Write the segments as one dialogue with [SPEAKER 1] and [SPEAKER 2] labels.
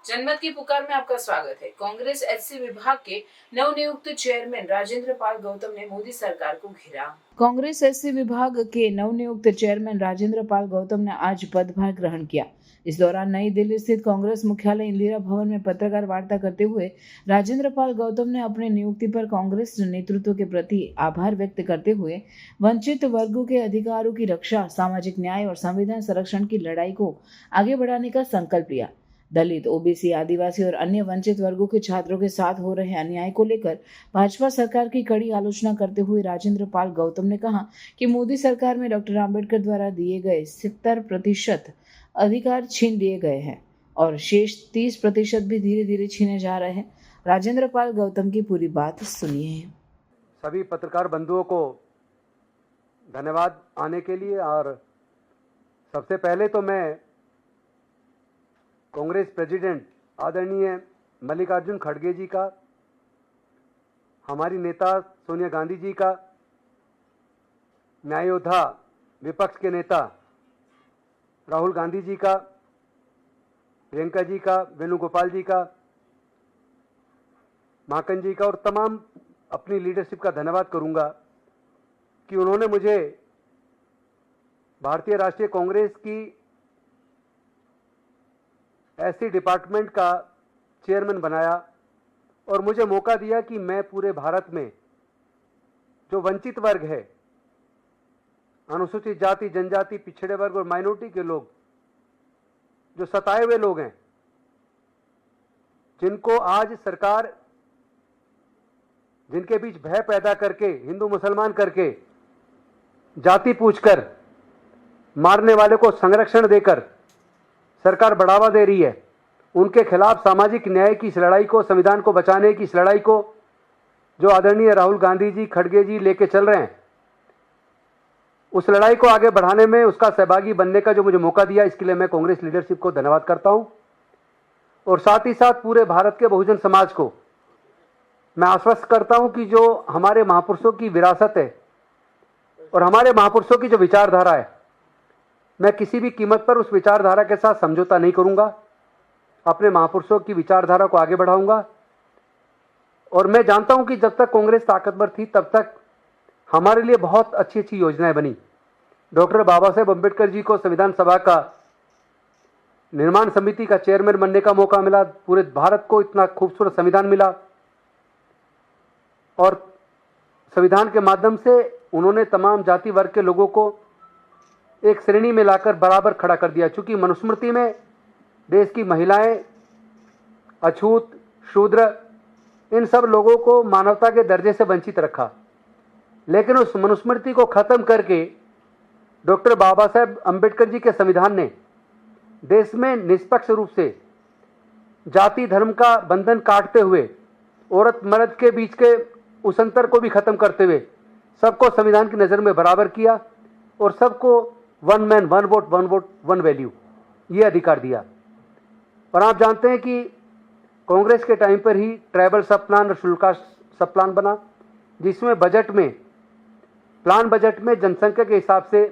[SPEAKER 1] जनमत की पुकार में आपका स्वागत है। कांग्रेस एससी विभाग के नवनियुक्त चेयरमैन राजेंद्र पाल गौतम ने मोदी सरकार को घेरा। कांग्रेस एससी विभाग के नवनियुक्त चेयरमैन राजेंद्र पाल गौतम ने आज पदभार ग्रहण किया। इस दौरान नई दिल्ली स्थित कांग्रेस मुख्यालय इंदिरा भवन में पत्रकार वार्ता करते हुए राजेंद्र पाल गौतम ने अपने नियुक्ति पर कांग्रेस नेतृत्व के प्रति आभार व्यक्त करते हुए वंचित वर्गों के अधिकारों की रक्षा, सामाजिक न्याय और संविधान संरक्षण की लड़ाई को आगे बढ़ाने का संकल्प लिया। दलित, ओबीसी, आदिवासी और अन्य वंचित वर्गों के छात्रों के साथ हो रहे अन्याय को लेकर भाजपा सरकार की कड़ी आलोचना करते हुए राजेंद्र पाल गौतम ने कहा कि मोदी सरकार में डॉक्टर आंबेडकर द्वारा दिए गए 70% अधिकार छीन लिए गए हैं और शेष 30% भी धीरे धीरे छीने जा रहे हैं। राजेंद्र पाल गौतम की पूरी बात सुनिए।
[SPEAKER 2] सभी पत्रकार बंधुओं को धन्यवाद आने के लिए। और सबसे पहले तो मैं कांग्रेस प्रेसिडेंट आदरणीय मल्लिकार्जुन खड़गे जी का, हमारी नेता सोनिया गांधी जी का, न्याय योद्धा विपक्ष के नेता राहुल गांधी जी का, प्रियंका जी का, वेणुगोपाल जी का, माकन जी का और तमाम अपनी लीडरशिप का धन्यवाद करूंगा कि उन्होंने मुझे भारतीय राष्ट्रीय कांग्रेस की ऐसी डिपार्टमेंट का चेयरमैन बनाया और मुझे मौका दिया कि मैं पूरे भारत में जो वंचित वर्ग है, अनुसूचित जाति, जनजाति, पिछड़े वर्ग और माइनॉरिटी के लोग, जो सताए हुए लोग हैं, जिनको आज सरकार, जिनके बीच भय पैदा करके, हिंदू मुसलमान करके, जाति पूछकर मारने वाले को संरक्षण देकर सरकार बढ़ावा दे रही है, उनके खिलाफ सामाजिक न्याय की इस लड़ाई को, संविधान को बचाने की इस लड़ाई को जो आदरणीय राहुल गांधी जी, खड़गे जी लेके चल रहे हैं, उस लड़ाई को आगे बढ़ाने में उसका सहभागी बनने का जो मुझे मौका दिया, इसके लिए मैं कांग्रेस लीडरशिप को धन्यवाद करता हूं। और साथ ही साथ पूरे भारत के बहुजन समाज को मैं आश्वस्त करता हूं कि जो हमारे महापुरुषों की विरासत है और हमारे महापुरुषों की जो विचारधारा है, मैं किसी भी कीमत पर उस विचारधारा के साथ समझौता नहीं करूंगा। अपने महापुरुषों की विचारधारा को आगे बढ़ाऊंगा। और मैं जानता हूं कि जब तक कांग्रेस ताकतवर थी तब तक हमारे लिए बहुत अच्छी अच्छी योजनाएं बनी। डॉक्टर बाबा साहेब अम्बेडकर जी को संविधान सभा का निर्माण समिति का चेयरमैन बनने का मौका मिला। पूरे भारत को इतना खूबसूरत संविधान मिला और संविधान के माध्यम से उन्होंने तमाम जाति वर्ग के लोगों को एक श्रेणी में लाकर बराबर खड़ा कर दिया। चूंकि मनुस्मृति में देश की महिलाएं, अछूत, शूद्र, इन सब लोगों को मानवता के दर्जे से वंचित रखा, लेकिन उस मनुस्मृति को खत्म करके डॉक्टर बाबा साहेब अम्बेडकर जी के संविधान ने देश में निष्पक्ष रूप से जाति धर्म का बंधन काटते हुए, औरत मर्द के बीच के उस अंतर को भी खत्म करते हुए सबको संविधान की नज़र में बराबर किया और सबको one man one vote one value ये अधिकार दिया। और आप जानते हैं कि कांग्रेस के टाइम पर ही ट्राइबल सब प्लान और शुल्का सब प्लान बना, जिसमें प्लान बजट में जनसंख्या के हिसाब से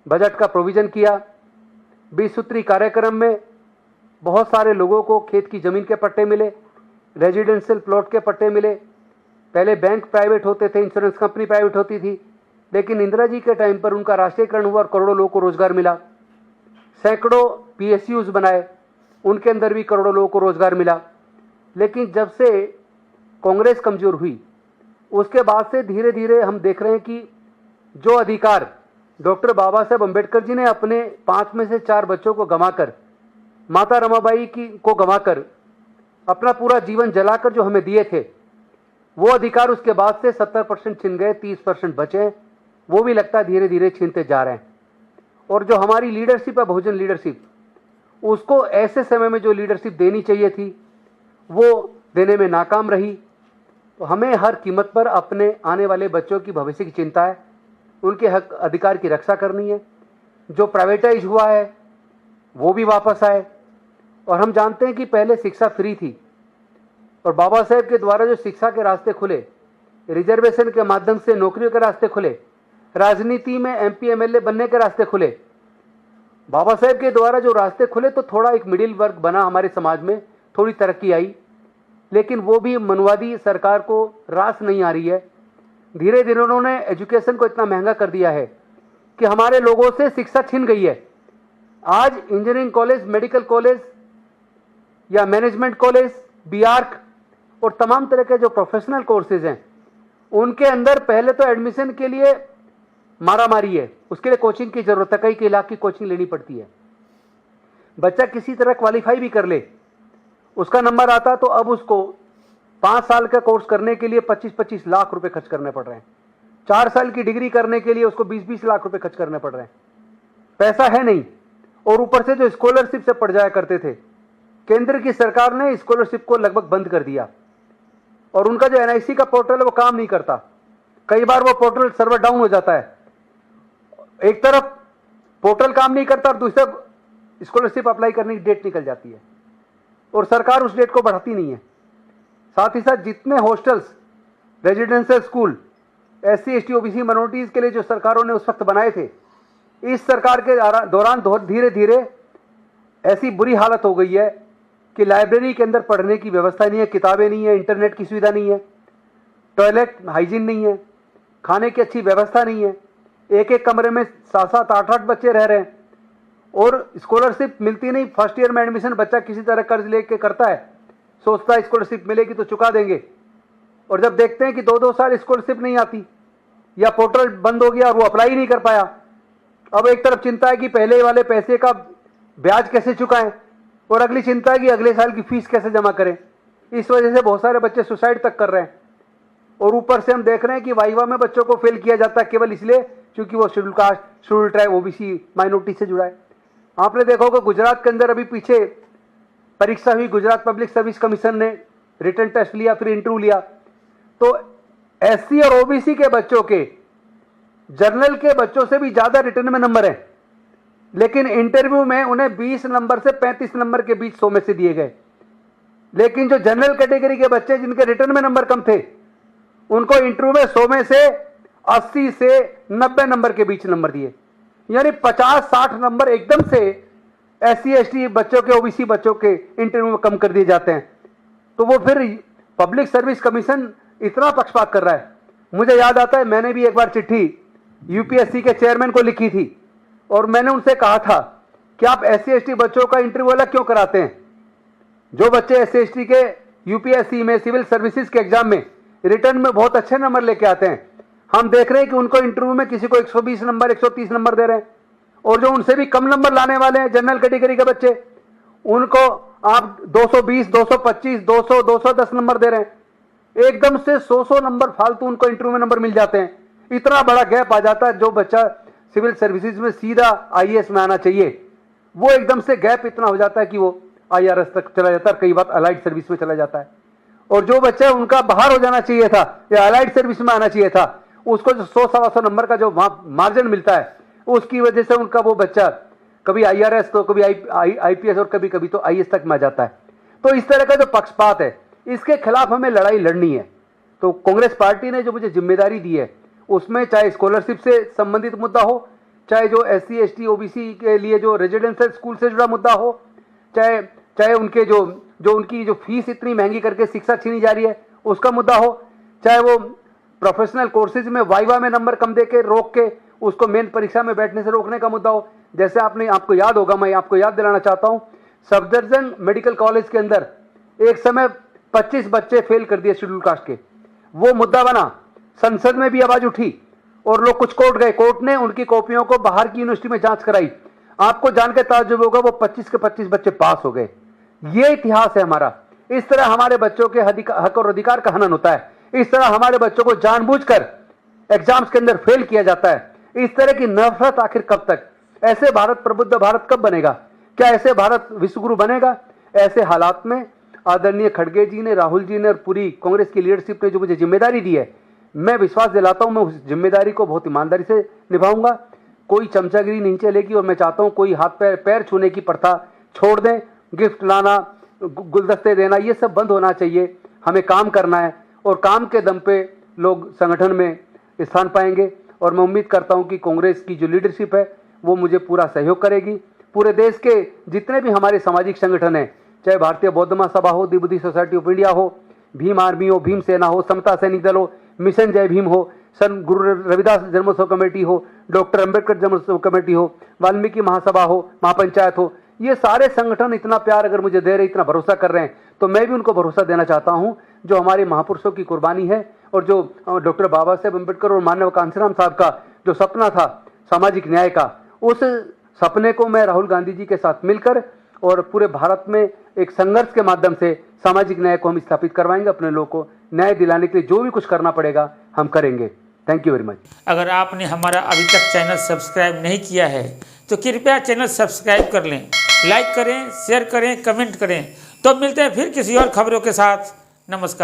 [SPEAKER 2] बजट का प्रोविजन किया। 20 सूत्री कार्यक्रम में बहुत सारे लोगों को खेत की ज़मीन के पट्टे मिले, रेजिडेंशियल प्लॉट के पट्टे मिले। पहले बैंक प्राइवेट होते थे, इंश्योरेंस कंपनी प्राइवेट होती थी, लेकिन इंदिरा जी के टाइम पर उनका राष्ट्रीयकरण हुआ और करोड़ों लोगों को रोजगार मिला। सैकड़ों पीएसयूज बनाए, उनके अंदर भी करोड़ों लोगों को रोजगार मिला। लेकिन जब से कांग्रेस कमजोर हुई, उसके बाद से धीरे धीरे हम देख रहे हैं कि जो अधिकार डॉक्टर बाबा साहेब अम्बेडकर जी ने अपने 5 में से 4 बच्चों को गंवाकर, माता रमाबाई को गंवाकर, अपना पूरा जीवन जलाकर जो हमें दिए थे, वो अधिकार उसके बाद से 70% छिन गए, 30% बचे हैं। वो भी लगता है धीरे धीरे छीनते जा रहे हैं। और जो हमारी लीडरशिप है, बहुजन लीडरशिप, उसको ऐसे समय में जो लीडरशिप देनी चाहिए थी वो देने में नाकाम रही। तो हमें हर कीमत पर अपने आने वाले बच्चों की भविष्य की चिंता है, उनके हक अधिकार की रक्षा करनी है। जो प्राइवेटाइज हुआ है वो भी वापस आए। और हम जानते हैं कि पहले शिक्षा फ्री थी और बाबा साहेब के द्वारा जो शिक्षा के रास्ते खुले, रिजर्वेशन के माध्यम से नौकरियों के रास्ते खुले, राजनीति में एमपी एमएलए बनने के रास्ते खुले, बाबा साहेब के द्वारा जो रास्ते खुले, तो थोड़ा एक मिडिल वर्ग बना हमारे समाज में, थोड़ी तरक्की आई, लेकिन वो भी मनवादी सरकार को रास नहीं आ रही है। धीरे धीरे उन्होंने एजुकेशन को इतना महंगा कर दिया है कि हमारे लोगों से शिक्षा छिन गई है। आज इंजीनियरिंग कॉलेज, मेडिकल कॉलेज या मैनेजमेंट कॉलेज, बीआर्क और तमाम तरह के जो प्रोफेशनल कोर्सेज हैं, उनके अंदर पहले तो एडमिशन के लिए मारामारी है, उसके लिए कोचिंग की जरूरत है, कई लाख की कोचिंग लेनी पड़ती है। बच्चा किसी तरह क्वालिफाई भी कर ले, उसका नंबर आता तो अब उसको 5 साल का कोर्स करने के लिए 25-25 लाख रुपए खर्च करने पड़ रहे हैं। 4 साल की डिग्री करने के लिए उसको 20-20 लाख रुपए खर्च करने पड़ रहे हैं। पैसा है नहीं, और ऊपर से जो स्कॉलरशिप से पढ़ जाया करते थे, केंद्र की सरकार ने स्कॉलरशिप को लगभग बंद कर दिया, और उनका जो एनआईसी का पोर्टल है वो काम नहीं करता। कई बार वो पोर्टल सर्वर डाउन हो जाता है। एक तरफ पोर्टल काम नहीं करता और दूसरी तरफ स्कॉलरशिप अप्लाई करने की डेट निकल जाती है, और सरकार उस डेट को बढ़ाती नहीं है। साथ ही साथ जितने hostels, residential school SC ST OBC minorities के लिए जो सरकारों ने उस वक्त बनाए थे, इस सरकार के दौरान धीरे धीरे ऐसी बुरी हालत हो गई है कि लाइब्रेरी के अंदर पढ़ने की व्यवस्था नहीं है, किताबें नहीं है, इंटरनेट की सुविधा नहीं है, टॉयलेट हाइजीन नहीं है, खाने की अच्छी व्यवस्था नहीं है। एक एक कमरे में 7-7, 8-8 बच्चे रह रहे हैं, और स्कॉलरशिप मिलती नहीं। फर्स्ट ईयर में एडमिशन बच्चा किसी तरह कर्ज लेके करता है, सोचता है स्कॉलरशिप मिलेगी तो चुका देंगे, और जब देखते हैं कि 2-2 साल स्कॉलरशिप नहीं आती या पोर्टल बंद हो गया और वो अप्लाई नहीं कर पाया, अब एक तरफ चिंता है कि पहले वाले पैसे का ब्याज कैसे चुकाएं, और अगली चिंता है कि अगले साल की फीस कैसे जमा करें। इस वजह से बहुत सारे बच्चे सुसाइड तक कर रहे हैं, और ऊपर से हम देख रहे हैं कि वाइवा में बच्चों को फेल किया जाता है केवल इसलिए क्योंकि वो schedule caste, schedule tribe, OBC minority से जुड़ा है। आपने देखा होगा गुजरात के अंदर अभी पीछे परीक्षा हुई, गुजरात पब्लिक सर्विस कमीशन ने रिटन टेस्ट लिया, फिर इंटरव्यू लिया, तो SC और OBC के बच्चों के जनरल के बच्चों से भी ज्यादा रिटर्न में नंबर हैं, लेकिन इंटरव्यू में उन्हें 20 नंबर से 35 नंबर के बीच 100 में से दिए गए। लेकिन जो जनरल कैटेगरी के बच्चे जिनके रिटर्न में नंबर कम थे, उनको इंटरव्यू में 100 में से 80 से 90 नंबर के बीच नंबर दिए। यानी 50-60 नंबर एकदम से SC ST बच्चों के, OBC बच्चों के इंटरव्यू में कम कर दिए जाते हैं। तो वो फिर पब्लिक सर्विस कमीशन इतना पक्षपात कर रहा है। मुझे याद आता है, मैंने भी एक बार चिट्ठी UPSC के चेयरमैन को लिखी थी, और मैंने उनसे कहा था कि आप SC ST बच्चों का इंटरव्यू अलग क्यों कराते हैं। जो बच्चे SC ST के UPSC में, सिविल सर्विसेज के एग्जाम में रिटर्न में बहुत अच्छे नंबर लेके आते हैं, हम देख रहे हैं कि उनको इंटरव्यू में किसी को 120 नंबर, 130 नंबर दे रहे हैं, और जो उनसे भी कम नंबर लाने वाले हैं जनरल कैटेगरी के बच्चे, उनको आप 220, 225, 200, 210 नंबर दे रहे हैं। एकदम से 100 नंबर फालतू उनको इंटरव्यू में नंबर मिल जाते हैं। इतना बड़ा गैप आ जाता है। जो बच्चा सिविल सर्विसेज में सीधा IAS में आना चाहिए, वो एकदम से गैप इतना हो जाता है कि वो IRS तक चला जाता है, कई बार अलाइड सर्विस में चला जाता है। और जो बच्चा उनका बाहर हो जाना चाहिए था या अलाइड सर्विस में आना चाहिए था, उसको जो 100-125 नंबर का जो मार्जिन मिलता है, उसकी वजह से उनका वो बच्चा कभी IRS तो कभी IPS और कभी कभी तो IAS तक में आ जाता है। तो इस तरह का जो पक्षपात है, इसके खिलाफ हमें लड़ाई लड़नी है। तो कांग्रेस पार्टी ने जो मुझे जिम्मेदारी दी है, उसमें चाहे स्कॉलरशिप से संबंधित मुद्दा हो, चाहे जो SC ST OBC के लिए जो रेजिडेंशियल स्कूल से जुड़ा मुद्दा हो, चाहे उनके जो उनकी जो फीस इतनी महंगी करके शिक्षा छीनी जा रही है उसका मुद्दा हो, चाहे वो प्रोफेशनल कोर्सेज में वाइवा में नंबर कम देके रोक के उसको मेन परीक्षा में बैठने से रोकने का मुद्दा हो। जैसे आपको याद होगा, मैं आपको याद दिलाना चाहता हूं, सफदरजंग मेडिकल कॉलेज के अंदर एक समय 25 बच्चे फेल कर दिए शेड्यूल कास्ट के। वो मुद्दा बना, संसद में भी आवाज उठी और लोग कुछ कोर्ट गए, कोर्ट ने उनकी कॉपियों को बाहर की यूनिवर्सिटी में जांच कराई। आपको जानकर ताज्जुब होगा, वो 25 के 25 बच्चे पास हो गए। ये इतिहास है हमारा। इस तरह हमारे बच्चों के हक और अधिकार का हनन होता है। इस तरह हमारे बच्चों को जानबूझकर एग्जाम्स के अंदर फेल किया जाता है। इस तरह की नफरत आखिर कब तक? ऐसे भारत, प्रबुद्ध भारत कब बनेगा? क्या ऐसे भारत विश्वगुरु बनेगा? ऐसे हालात में आदरणीय खड़गे जी ने, राहुल जी ने और पूरी कांग्रेस की लीडरशिप ने जो मुझे जिम्मेदारी दी है, मैं विश्वास दिलाता हूं मैं उस जिम्मेदारी को बहुत ईमानदारी से निभाऊंगा। कोई चमचागिरी नहीं चलेगी, और मैं चाहता हूं कोई हाथ पैर छूने की प्रथा छोड़ दें। गिफ्ट लाना, गुलदस्ते देना, ये सब बंद होना चाहिए। हमें काम करना है, और काम के दम पे लोग संगठन में स्थान पाएंगे। और मैं उम्मीद करता हूं कि कांग्रेस की जो लीडरशिप है वो मुझे पूरा सहयोग करेगी। पूरे देश के जितने भी हमारे सामाजिक संगठन हैं, चाहे भारतीय बौद्ध महासभा हो, दी बुद्धि सोसाइटी ऑफ इंडिया हो, भीम आर्मी हो, भीम सेना हो, समता सैनिक दल हो, मिशन जय भीम हो, सन गुरु रविदास जन्मोत्सव कमेटी हो, डॉक्टर अंबेडकर जन्मोत्सव कमेटी हो, वाल्मीकि महासभा हो, महापंचायत हो, ये सारे संगठन इतना प्यार अगर मुझे दे रहे, इतना भरोसा कर रहे हैं, तो मैं भी उनको भरोसा देना चाहता हूं। जो हमारे महापुरुषों की कुर्बानी है और जो डॉक्टर बाबा साहेब अम्बेडकर और माननीय कांशीराम साहब का जो सपना था सामाजिक न्याय का, उस सपने को मैं राहुल गांधी जी के साथ मिलकर और पूरे भारत में एक संघर्ष के माध्यम से सामाजिक न्याय को हम स्थापित करवाएंगे। अपने लोगों को न्याय दिलाने के लिए जो भी कुछ करना पड़ेगा हम करेंगे। Thank you very much.
[SPEAKER 3] अगर आपने हमारा अभी तक चैनल सब्सक्राइब नहीं किया है तो कृपया चैनल सब्सक्राइब कर लें, लाइक करें, शेयर करें, कमेंट करें। तो मिलते हैं फिर किसी और खबरों के साथ। नमस्कार।